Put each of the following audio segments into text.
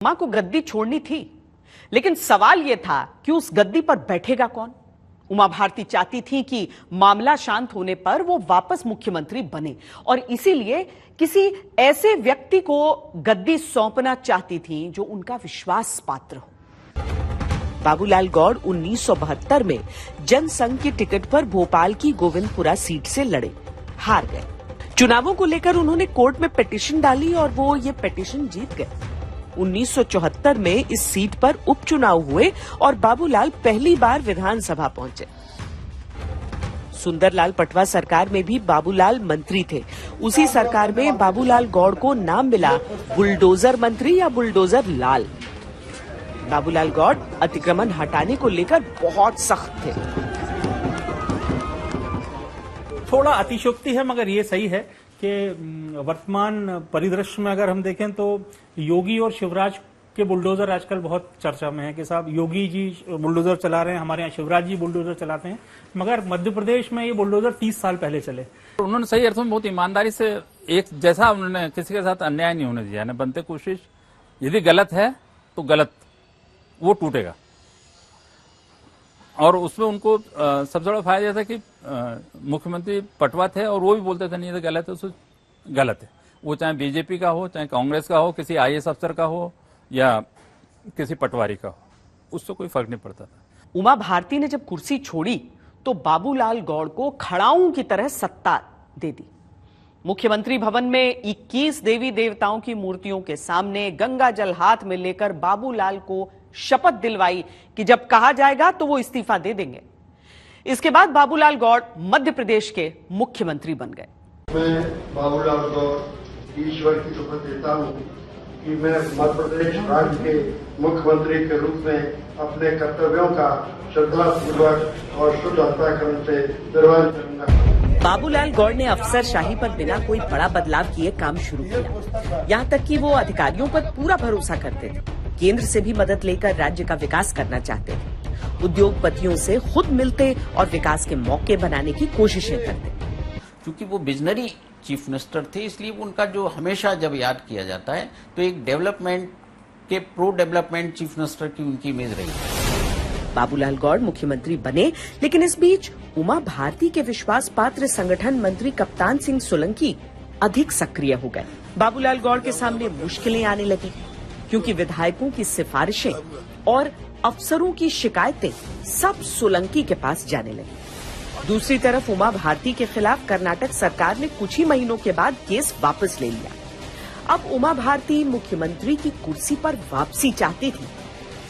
मां को गद्दी छोड़नी थी, लेकिन सवाल यह था कि उस गद्दी पर बैठेगा कौन। उमा भारती चाहती थी कि मामला शांत होने पर वो वापस मुख्यमंत्री बने और इसीलिए किसी ऐसे व्यक्ति को गद्दी सौंपना चाहती थी जो उनका विश्वास पात्र हो। बाबूलाल गौड़ 1972 में जनसंघ की टिकट पर भोपाल की गोविंदपुरा सीट से लड़े, हार गए। चुनावों को लेकर उन्होंने कोर्ट में पिटीशन डाली और वो ये पिटीशन जीत गए। 1974 में इस सीट पर उपचुनाव हुए और बाबूलाल पहली बार विधानसभा पहुंचे। सुंदरलाल पटवा सरकार में भी बाबूलाल मंत्री थे। उसी सरकार में बाबूलाल गौड़ को नाम मिला बुलडोजर मंत्री या बुलडोजर लाल। बाबूलाल गौड़ अतिक्रमण हटाने को लेकर बहुत सख्त थे। थोड़ा अतिशयोक्ति है, मगर ये सही है कि वर्तमान परिदृश्य में अगर हम देखें तो योगी और शिवराज के बुलडोजर आजकल बहुत चर्चा में है कि साहब योगी जी बुलडोजर चला रहे हैं, हमारे यहाँ शिवराज जी बुलडोजर चलाते हैं, मगर मध्य प्रदेश में ये बुलडोजर 30 साल पहले चले। उन्होंने सही अर्थों में बहुत ईमानदारी से एक जैसा उन्होंने किसी के साथ अन्याय नहीं होने दिया, बनते कोशिश, यदि गलत है तो गलत वो टूटेगा। और उसमें उनको सबसे बड़ा फायदा यह था कि मुख्यमंत्री पटवा थे और वो भी बोलते थे नहीं, तो गलत है, उसको गलत है, वो चाहे बीजेपी का हो, चाहे कांग्रेस का हो, किसी आईएएस अफसर का हो या किसी पटवारी का हो, उससे कोई फर्क नहीं पड़ता था। उमा भारती ने जब कुर्सी छोड़ी तो बाबूलाल गौड़ को खड़ाऊं की तरह सत्ता दे दी। मुख्यमंत्री भवन में 21 देवी देवताओं की मूर्तियों के सामने गंगा जल हाथ में लेकर बाबूलाल को शपथ दिलवाई कि जब कहा जाएगा तो वो इस्तीफा दे देंगे। इसके बाद बाबूलाल गौड़ मध्य प्रदेश के मुख्यमंत्री बन गए। मैं बाबूलाल गौड़ ईश्वर की शपथ देता हूं कि मैं मध्य प्रदेश राज्य के मुख्यमंत्री के रूप में अपने कर्तव्यों का श्रद्धापूर्वक और शुद्ध अंतःकरण से निर्वहन करूंगा। बाबूलाल गौड़ ने अफसरशाही पर बिना कोई बड़ा बदलाव किए काम शुरू किया। यहाँ तक कि वो अधिकारियों पर पूरा भरोसा करते थे। केंद्र से भी मदद लेकर राज्य का विकास करना चाहते थे। उद्योगपतियों से खुद मिलते और विकास के मौके बनाने की कोशिशें करते। क्योंकि वो विजनरी चीफ मिनिस्टर थे, इसलिए उनका जो हमेशा जब याद किया जाता है तो एक डेवलपमेंट के प्रो डेवलपमेंट चीफ मिनिस्टर की उनकी इमेज रही। बाबूलाल गौड़ मुख्यमंत्री बने, लेकिन इस बीच उमा भारती के विश्वास पात्र संगठन मंत्री कप्तान सिंह सोलंकी अधिक सक्रिय हो गए। बाबूलाल गौड़ के सामने मुश्किलें आने लगी क्योंकि विधायकों की सिफारिशें और अफसरों की शिकायतें सब सोलंकी के पास जाने लगी। दूसरी तरफ उमा भारती के खिलाफ कर्नाटक सरकार ने कुछ ही महीनों के बाद केस वापस ले लिया। अब उमा भारती मुख्यमंत्री की कुर्सी पर वापसी चाहती थी।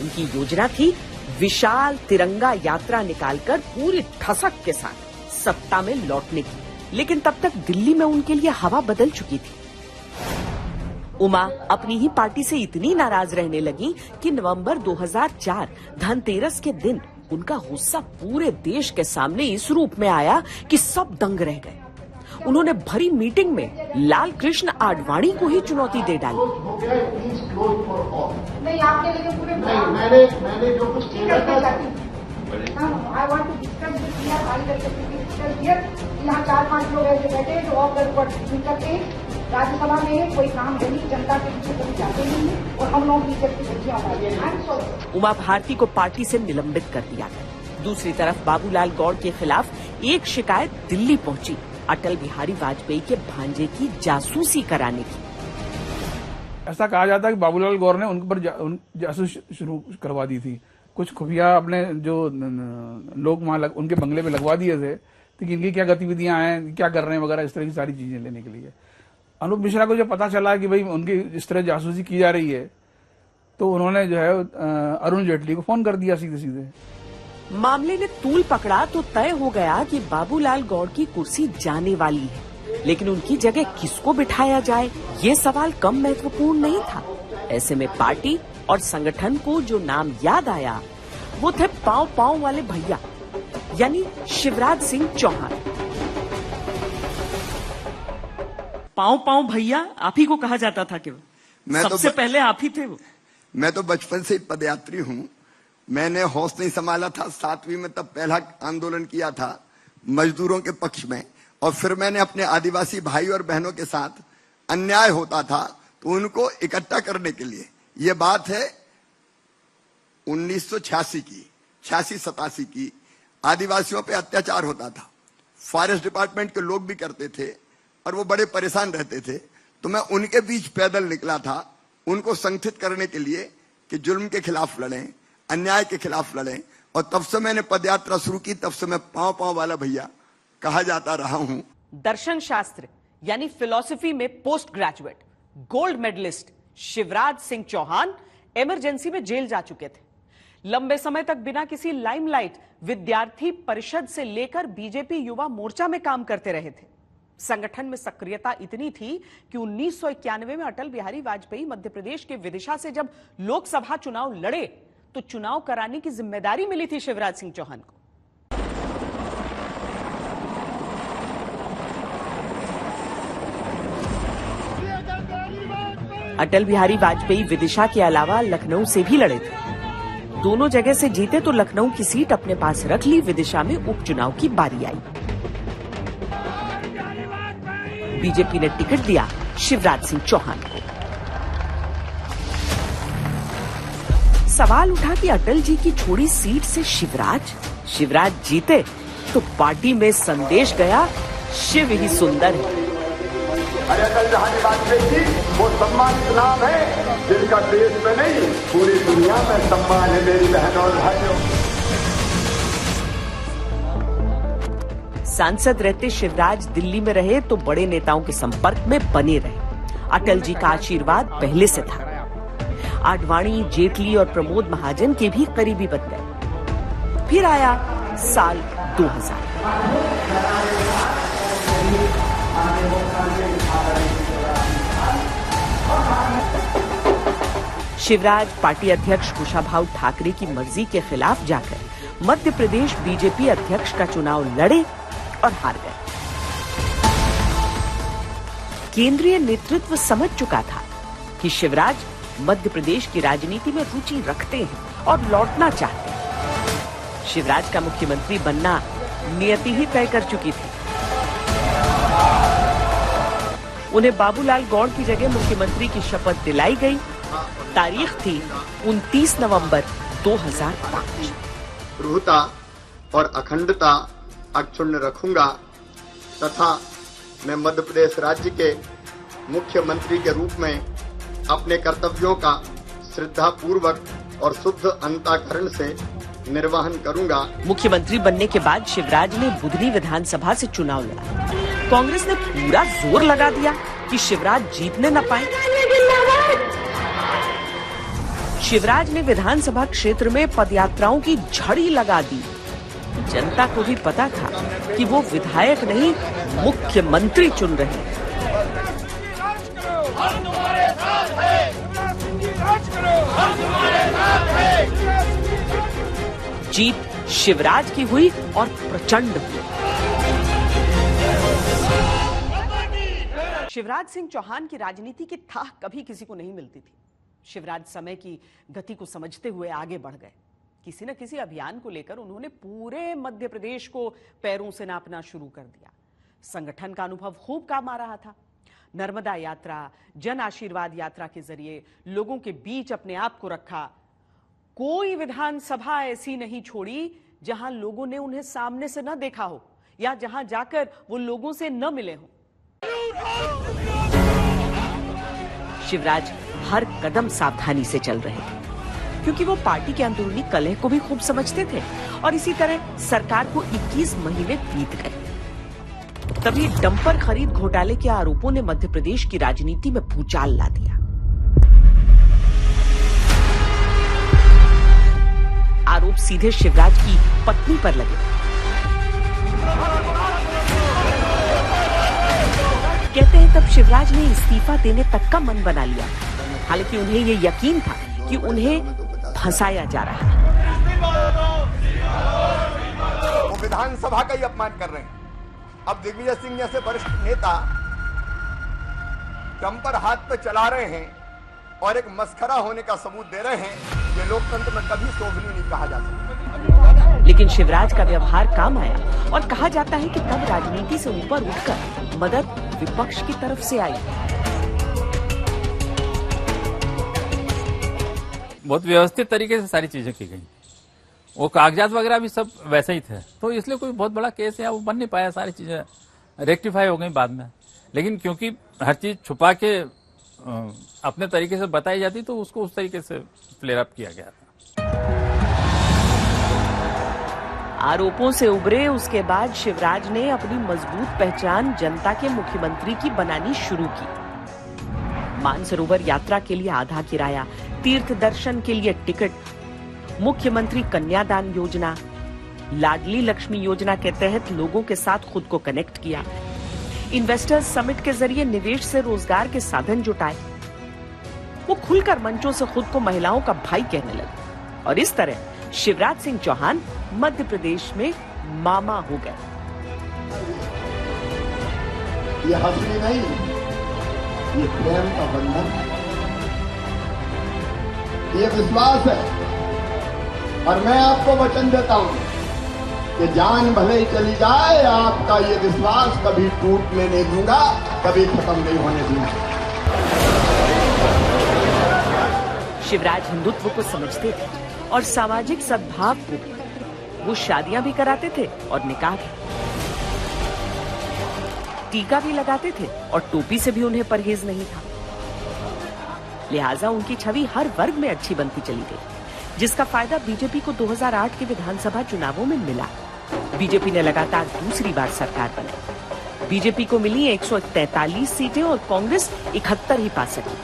उनकी योजना थी विशाल तिरंगा यात्रा निकालकर पूरी ठसक के साथ सत्ता में लौटने की, लेकिन तब तक दिल्ली में उनके लिए हवा बदल चुकी थी। उमा अपनी ही पार्टी से इतनी नाराज रहने लगी कि नवंबर 2004 धनतेरस के दिन उनका गुस्सा पूरे देश के सामने इस रूप में आया कि सब दंग रह गए। उन्होंने भरी मीटिंग में लाल कृष्ण आडवाणी को ही चुनौती दे डाली। नहीं, आपके लिए पूरे मैंने जो कुछ यहाँ 4-5 लोग ऐसे बैठे जो ऑफ द रिकॉर्ड करते हैं। राज्यसभा में कोई काम नहीं, जनता के पीछे कभी जाते नहीं है और हम लोग बीजेपी की बच्चियां उठा रहे। उमा भारती को पार्टी से निलंबित कर दिया गया। दूसरी तरफ बाबूलाल गौड़ के खिलाफ एक शिकायत दिल्ली पहुंची अटल बिहारी वाजपेयी के भांजे की जासूसी कराने की। ऐसा कहा जाता है कि बाबूलाल गौड़ ने उन पर जासूसी शुरू करवा दी थी। कुछ खुफिया अपने जो लोग वहां उनके बंगले में लगवा दिए थे कि इनकी क्या गतिविधियां हैं, क्या कर रहे हैं वगैरह, इस तरह की सारी चीजें लेने के लिए। अनूप मिश्रा को जब पता चला कि भाई उनकी इस तरह जासूसी की जा रही है तो उन्होंने जो है अरुण जेटली को फोन कर दिया सीधे सीधे। मामले ने तूल पकड़ा तो तय हो गया कि बाबूलाल गौड़ की कुर्सी जाने वाली है, लेकिन उनकी जगह किसको बिठाया जाए ये सवाल कम महत्वपूर्ण नहीं था। ऐसे में पार्टी और संगठन को जो नाम याद आया वो थे पांव पांव वाले भैया, यानी शिवराज सिंह चौहान। पांव पांव भैया आप ही को कहा जाता था कि सबसे पहले आप ही थे वो। मैं तो बचपन से ही पदयात्री हूँ। मैंने होश नहीं संभाला था, 7वीं में तब पहला आंदोलन किया था मजदूरों के पक्ष में, और फिर मैंने अपने आदिवासी भाई और बहनों के साथ अन्याय होता था तो उनको इकट्ठा करने के लिए ये बात है 1986 की, 86-87 की। आदिवासियों पे अत्याचार होता था, फॉरेस्ट डिपार्टमेंट के लोग भी करते थे और वो बड़े परेशान रहते थे। तो मैं उनके बीच पैदल निकला था, उनको संगठित करने के लिए कि जुल्म के खिलाफ लड़ें, अन्याय के खिलाफ लड़ें। और तब से मैंने पदयात्रा शुरू की, तब से मैं पांव वाला भैया कहा जाता रहा हूं। दर्शन शास्त्र यानी फिलॉसफी में post graduate gold medalist Shivraj Singh Chouhan emergency में जेल जा चुके थे। लंबे समय तक बिना किसी लाइमलाइट विद्यार्थी परिषद से लेकर बीजेपी युवा मोर्चा में काम करते रहे थे। संगठन में सक्रियता इतनी थी कि 1991 में अटल बिहारी वाजपेयी मध्य प्रदेश के विदिशा से जब लोकसभा चुनाव लड़े तो चुनाव कराने की जिम्मेदारी मिली थी शिवराज सिंह चौहान को। अटल बिहारी वाजपेयी विदिशा के अलावा लखनऊ से भी लड़े थे। दोनों जगह से जीते तो लखनऊ की सीट अपने पास रख ली। विदिशा में उपचुनाव की बारी आई। बीजेपी ने टिकट दिया शिवराज सिंह चौहान को। सवाल उठा कि अटल जी की छोड़ी सीट से शिवराज जीते तो पार्टी में संदेश गया, शिव ही सुंदर है। अरे अटल बिहारी वाजपेयी जी वो सम्मानित नाम है जिनका देश में नहीं पूरी दुनिया में सम्मान है। मेरी बहनों और भाइयों, सांसद रहते शिवराज दिल्ली में रहे तो बड़े नेताओं के संपर्क में बने रहे। अटल जी का आशीर्वाद पहले से था। आडवाणी, जेटली और प्रमोद महाजन के भी करीबी बन गए। फिर आया साल 2000। शिवराज पार्टी अध्यक्ष कुशाभाऊ ठाकरे की मर्जी के खिलाफ जाकर मध्य प्रदेश बीजेपी अध्यक्ष का चुनाव लड़े और हार गए। केंद्रीय नेतृत्व समझ चुका था कि शिवराज मध्य प्रदेश की राजनीति में रुचि रखते हैं और लौटना चाहते हैं। शिवराज का मुख्यमंत्री बनना नियति ही तय कर चुकी थी। उन्हें बाबूलाल गौड़ की जगह मुख्यमंत्री की शपथ दिलाई गई। तारीख थी 29 नवंबर 2005। रूहता और अखंडता अक्षुण्ण रखूंगा तथा मैं मध्य प्रदेश राज्य के मुख्यमंत्री के रूप में अपने कर्तव्यों का श्रद्धा पूर्वक और शुद्ध अंतःकरण से निर्वहन करूंगा। मुख्यमंत्री बनने के बाद शिवराज ने बुधनी विधानसभा से चुनाव लड़ा। कांग्रेस ने पूरा जोर लगा दिया कि शिवराज जीतने न पाए। शिवराज ने विधानसभा क्षेत्र में पदयात्राओं की झड़ी लगा दी। जनता को भी पता था कि वो विधायक नहीं मुख्यमंत्री चुन रहे हैं। जीत शिवराज की हुई और प्रचंड हुई। शिवराज सिंह चौहान की राजनीति की थाह कभी किसी को नहीं मिलती थी। शिवराज समय की गति को समझते हुए आगे बढ़ गए। किसी न किसी अभियान को लेकर उन्होंने पूरे मध्य प्रदेश को पैरों से नापना शुरू कर दिया। संगठन का अनुभव खूब काम आ रहा था। नर्मदा यात्रा, जन आशीर्वाद यात्रा के जरिए लोगों के बीच अपने आप को रखा। कोई विधानसभा ऐसी नहीं छोड़ी जहां लोगों ने उन्हें सामने से न देखा हो या जहां जाकर वो लोगों से न मिले हों। शिवराज हर कदम सावधानी से चल रहे थे क्योंकि वो पार्टी के अंदरूनी कलह को भी खूब समझते थे और इसी तरह सरकार को 21 महीने बीत गए। तभी डंपर खरीद घोटाले के आरोपों ने मध्य प्रदेश की राजनीति में भूचाल ला दिया। आरोप सीधे शिवराज की पत्नी पर लगे। कहते हैं तब शिवराज ने इस्तीफा देने तक का मन बना लिया। हालांकि उन्हें ये यकीन था कि उन्हें फंसाया जा रहा है। वो विधानसभा का ही अपमान कर रहे हैं। अब दिग्विजय सिंह जैसे वरिष्ठ नेता डंपर हाथ पे चला रहे हैं और एक मस्खरा होने का सबूत दे रहे हैं। ये लोकतंत्र में कभी शोभनीय नहीं कहा जा सकता। लेकिन शिवराज का व्यवहार काम आया और कहा जाता है कि तब राजनीति से ऊपर उठकर मदद विपक्ष की तरफ से आई। बहुत व्यवस्थित तरीके से सारी चीजें की गई। वो कागजात वगैरह भी सब वैसे ही थे, तो इसलिए कोई बहुत बड़ा केस है वो बन नहीं पाया, सारी चीजें रेक्टिफाई हो गई बाद में। लेकिन क्योंकि हर चीज छुपा के अपने तरीके से बताई जाती तो उसको उस तरीके से फ्लेयर अप किया गया था। आरोपों से उभरे उसके बाद शिवराज ने अपनी मजबूत पहचान जनता के मुख्यमंत्री की बनानी शुरू की। मानसरोवर यात्रा के लिए आधा किराया, तीर्थ दर्शन के लिए टिकट, मुख्यमंत्री कन्यादान योजना, लाडली लक्ष्मी योजना के तहत लोगों के साथ खुद को कनेक्ट किया। इन्वेस्टर्स समिट के जरिए निवेश से रोजगार के साधन जुटाए। वो खुलकर मंचों से खुद को महिलाओं का भाई कहने लगे और इस तरह शिवराज सिंह चौहान मध्य प्रदेश में मामा हो गए। ये हंसी नहीं, ये प्रेम का बंधन, ये विश्वास है। और मैं आपको वचन देता हूं कि जान भले ही चली जाए, आपका ये विश्वास कभी टूटने नहीं दूंगा, कभी खत्म नहीं होने दूंगा। शिवराज हिंदुत्व को समझते थे और सामाजिक सद्भाव को भी। वो शादियां भी कराते थे और निकाह भी, टीका भी लगाते थे और टोपी से भी उन्हें परहेज नहीं था। लिहाजा उनकी छवि हर वर्ग में अच्छी बनती चली गई, जिसका फायदा बीजेपी को 2008 के विधानसभा चुनावों में मिला। बीजेपी ने लगातार दूसरी बार सरकार बनाई। बीजेपी को मिली 143 सीटें और कांग्रेस 71 ही पा सकी।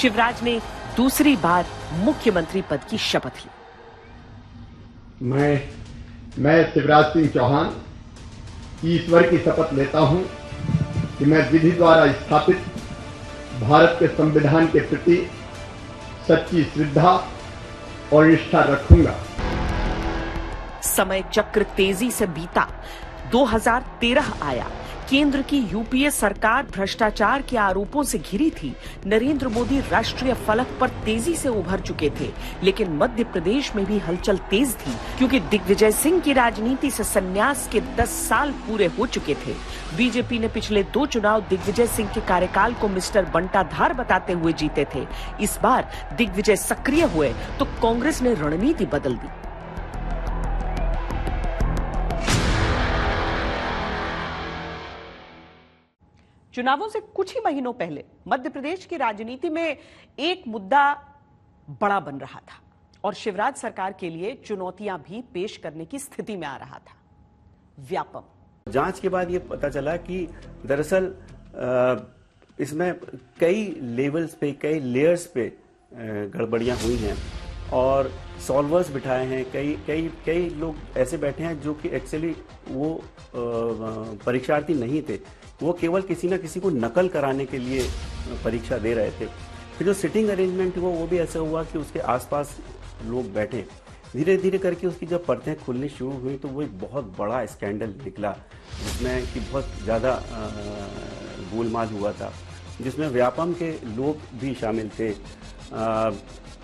शिवराज ने दूसरी बार मुख्यमंत्री पद की शपथ ली। मैं शिवराज सिंह चौहान ईश्वर की शपथ लेता हूं कि मैं विधि द्वारा स्थापित भारत के संविधान के प्रति सच्ची श्रद्धा और निष्ठा रखूंगा। समय चक्र तेजी से बीता। 2013 आया। केंद्र की यूपीए सरकार भ्रष्टाचार के आरोपों से घिरी थी। नरेंद्र मोदी राष्ट्रीय फलक पर तेजी से उभर चुके थे, लेकिन मध्य प्रदेश में भी हलचल तेज थी, क्योंकि दिग्विजय सिंह की राजनीति से संन्यास के 10 साल पूरे हो चुके थे। बीजेपी ने पिछले 2 चुनाव दिग्विजय सिंह के कार्यकाल को मिस्टर बंटाधार बताते हुए जीते थे। इस बार दिग्विजय सक्रिय हुए तो कांग्रेस ने रणनीति बदल दी। चुनावों से कुछ ही महीनों पहले मध्य प्रदेश की राजनीति में एक मुद्दा बड़ा बन रहा था और शिवराज सरकार के लिए चुनौतियां भी पेश करने की स्थिति में आ रहा था। व्यापम जांच के बाद ये पता चला कि दरअसल इसमें कई लेवल्स पे, कई लेयर्स पे गड़बड़ियां हुई हैं और सॉल्वर्स बिठाए हैं। कई लोग ऐसे बैठे हैं जो कि एक्चुअली वो परीक्षार्थी नहीं थे, वो केवल किसी न किसी को नकल कराने के लिए परीक्षा दे रहे थे। फिर जो सिटिंग अरेंजमेंट हुआ वो भी ऐसा हुआ कि उसके आसपास लोग बैठे। धीरे धीरे करके उसकी जब परतें खुलनी शुरू हुई तो वो एक बहुत बड़ा स्कैंडल निकला, जिसमें कि बहुत ज़्यादा गोलमाल हुआ था, जिसमें व्यापम के लोग भी शामिल थे।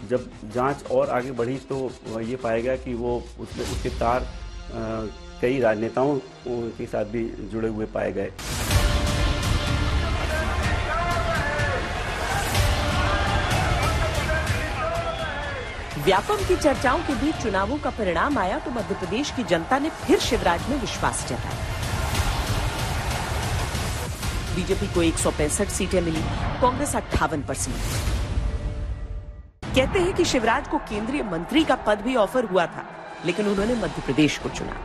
जब जांच और आगे बढ़ी तो ये पाया गया कि वो उसके तार कई राजनेताओं के साथ भी जुड़े हुए पाए गए। व्यापम की चर्चाओं के बीच चुनावों का परिणाम आया तो मध्य प्रदेश की जनता ने फिर शिवराज में विश्वास जताया। बीजेपी को 165 सीटें मिली, कांग्रेस 58%। कहते हैं कि शिवराज को केंद्रीय मंत्री का पद भी ऑफर हुआ था, लेकिन उन्होंने मध्य प्रदेश को चुना।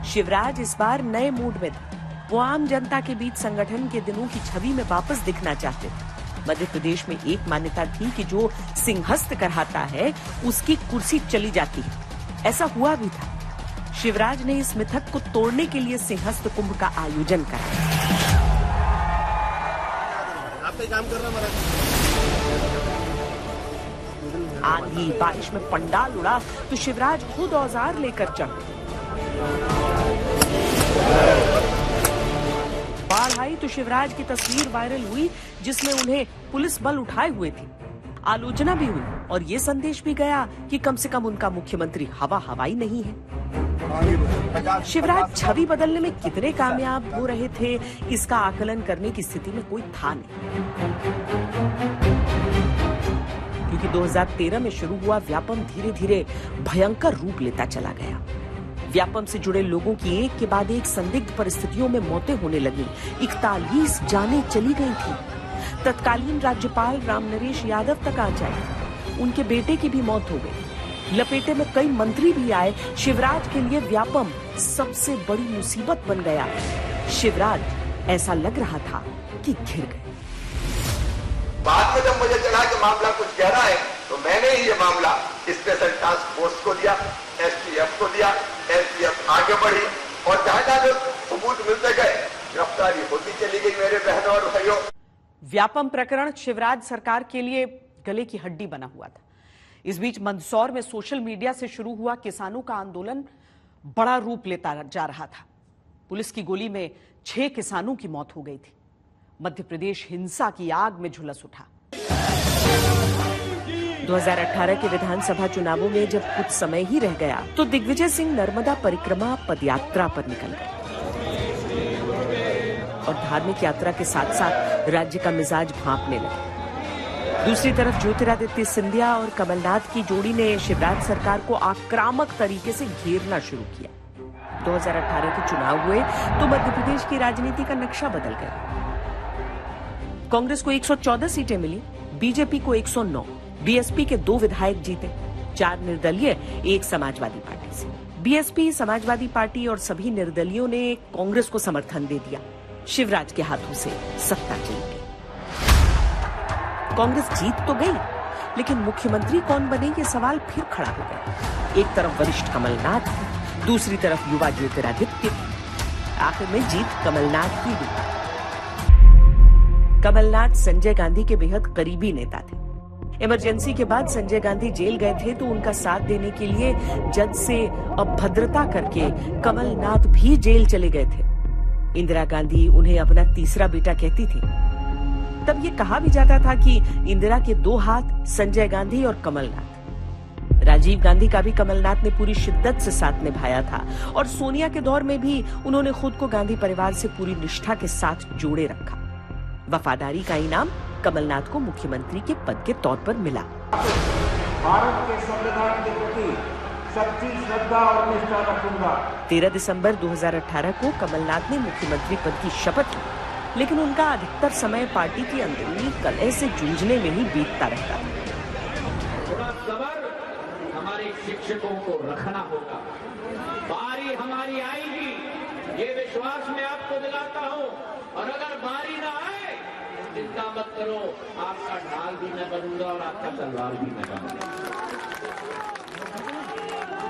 शिवराज इस बार नए मूड में था। वो आम जनता के बीच संगठन के दिनों की छवि में वापस दिखना चाहते थे। मध्य प्रदेश में एक मान्यता थी कि जो सिंहस्थ कराता है उसकी कुर्सी चली जाती है। ऐसा हुआ भी था। शिवराज ने इस मिथक को तोड़ने के लिए सिंहस्थ कुंभ का आयोजन कराया। आंधी बारिश में पंडाल उड़ा तो शिवराज खुद औजार लेकर चढ़े। बाढ़ आई तो शिवराज की तस्वीर वायरल हुई, जिसमें उन्हें पुलिस बल उठाए हुए थी। आलोचना भी हुई और ये संदेश भी गया कि कम से कम उनका मुख्यमंत्री हवा हवाई नहीं है। शिवराज छवि बदलने में कितने कामयाब हो रहे थे, इसका आकलन करने की स्थिति में कोई था नहीं, क्योंकि 2013 में शुरू हुआ व्यापम धीरे धीरे भयंकर रूप लेता चला गया। व्यापम से जुड़े लोगों की एक के बाद एक संदिग्ध परिस्थितियों में मौतें होने लगी। 41 जानें चली गई थी। तत्कालीन राज्यपाल रामनरेश यादव तक आ जाए, उनके बेटे की भी मौत हो गई। लपेटे में कई मंत्री भी आए। शिवराज के लिए व्यापम सबसे बड़ी मुसीबत बन गया। शिवराज ऐसा लग रहा था कि घिर गए। बाद में जब मुझे चला कि मामला कुछ गहरा है, तो मैंने ही ये मामला स्पेशल टास्क फोर्स को दिया, एसटीएफ को दिया। एसटीएफ आगे बढ़ी और जहां जो सबूत मिलते गए, गिरफ्तारी होती चली गई मेरे बहनों और भाइयों। व्यापम प्रकरण शिवराज सरकार के लिए गले की हड्डी बना हुआ था। इस बीच मंदसौर में सोशल मीडिया से शुरू हुआ किसानों का आंदोलन बड़ा रूप लेता जा रहा था। पुलिस की गोली में 6 किसानों की मौत हो गई थी। मध्य प्रदेश हिंसा की आग में झुलस उठा। 2018 के विधानसभा चुनावों में जब कुछ समय ही रह गया, तो दिग्विजय सिंह नर्मदा परिक्रमा पदयात्रा पर निकल गए और धार्मिक यात्रा के साथ साथ राज्य का मिजाज भांपने लगे। दूसरी तरफ ज्योतिरादित्य सिंधिया और कमलनाथ की जोड़ी ने शिवराज सरकार को आक्रामक तरीके से घेरना शुरू किया। 2018 के चुनाव हुए तो मध्य प्रदेश की राजनीति का नक्शा बदल गया। कांग्रेस को 114 सीटें मिली, बीजेपी को 109, बीएसपी के 2 विधायक जीते, 4 निर्दलीय, 1 समाजवादी पार्टी से। बीएसपी, समाजवादी पार्टी और सभी निर्दलियों ने कांग्रेस को समर्थन दे दिया। शिवराज के हाथों से सत्ता चली गई। कांग्रेस जीत तो गई, लेकिन मुख्यमंत्री कौन बने ये सवाल फिर खड़ा हो गया। एक तरफ वरिष्ठ कमलनाथ, दूसरी तरफ युवा ज्योतिरादित्य। आखिर में जीत कमलनाथ की हुई। कमलनाथ संजय गांधी के बेहद करीबी नेता थे। इमरजेंसी के बाद संजय गांधी जेल गए थे, तो उनका साथ देने के लिए जज से अभद्रता करके कमलनाथ भी जेल चले गए थे। इंदिरा गांधी उन्हें अपना तीसरा बेटा कहती थी। तब ये कहा भी जाता था कि इंदिरा के 2 हाथ संजय गांधी और कमलनाथ। राजीव गांधी का भी कमलनाथ ने पूरी शिद्दत से साथ निभाया था और सोनिया के दौर में भी उन्होंने खुद को गांधी परिवार से पूरी निष्ठा के साथ जोड़े रखा। वफादारी का इनाम कमलनाथ को मुख्यमंत्री के पद के तौर पर मिला। भारत के संविधान के प्रति सच्ची श्रद्धा और निष्ठा रखूंगा। 13 दिसंबर 2018 को कमलनाथ ने मुख्यमंत्री पद की शपथ ली, लेकिन उनका अधिकतर समय पार्टी की अंदरूनी कलह से जूझने में ही बीतता रहता था। थोड़ा सब्र हमारे शिक्षकों को रखना होगा। बारी हमारी आएगी, ये विश्वास मैं आपको दिलाता हूँ। और अगर बारी ना आए, चिंता मत करो, आपका ढाल भी मैं बनूंगा और आपका तलवार भी मैं बनूंगा।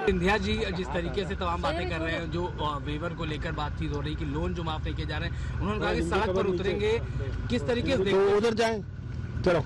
सिंधिया जी जिस तरीके से तमाम बातें कर रहे हैं, जो वेवर को लेकर बातचीत हो रही कि लोन जो माफ नहीं किए जा रहे हैं, उन्होंने कहा कि सड़क पर उतरेंगे। किस तरीके से उधर जाएं? चलो।